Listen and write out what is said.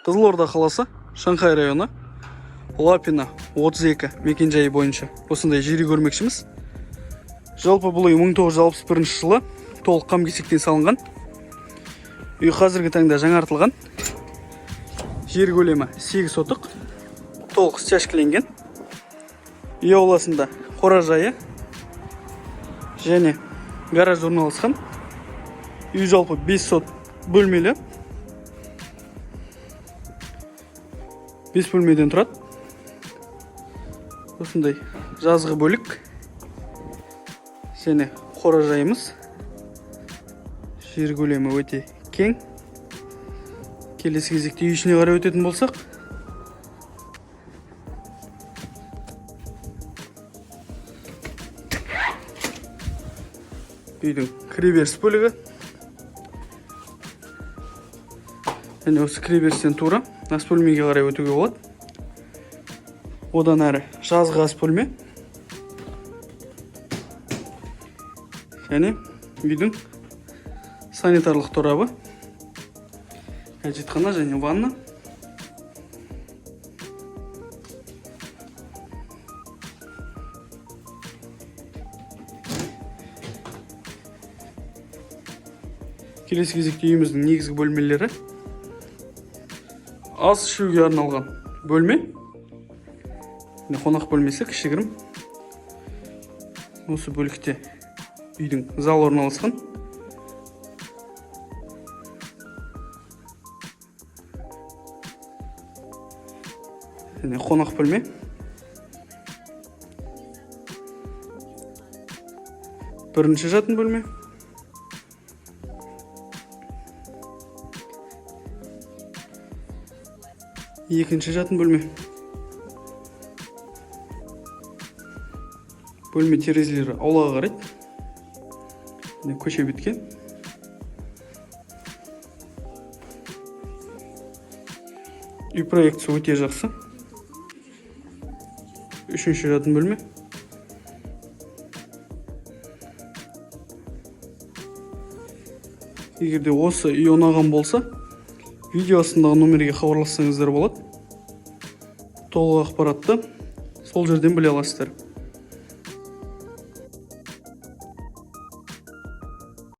Қызылорда қаласы, Шанхай районы, Лапина 32 мекенжайы бойынша осындай жер көрмекшіміз. Жалпы бұл үй 1961 жылы толық қам кесектен салынған. Үй қазіргі таңда жаңартылған. Жер көлемі 8 сотық, толық стяжкіленген. Үй ауласында қора-жайы және гараж орналасқан. Үй жалпы 5 сот бөлмелі. 5 бөлмеден тұрады. Осындай жазғы бөлік және қора-жайымыз. Жер көлемі өте кең. Келесі кезекте үй ішіне қарай өтетін болсақ, үйдің кіреберіс бөлігі. Және осы кіреберістен тура ас бөлмеге қарай өтуге болады. Одан әрі жазғы ас бөлме. Және үйдің санитарлық торабы, әжетхана және ванна. Келесі кезекте үйіміздің негізгі бөлмелері. Ас ішуге арналған бөлме. Қонақ бөлмесі кішігірім. Осы бөлікте үйдің зал орналасқан. Қонақ бөлме. Бірінші жатын бөлме. Екінші жатын бөлме. Бөлме терезелері аулаға қарайды. Көше бетке. Үй проектісі өте жақсы. Үшінші жатын бөлме. Егерде осы үй ұнаған болса, видео астындағы номерге хабарлассаңыздар болады. Толық ақпаратты сол жерден біле аласыздар.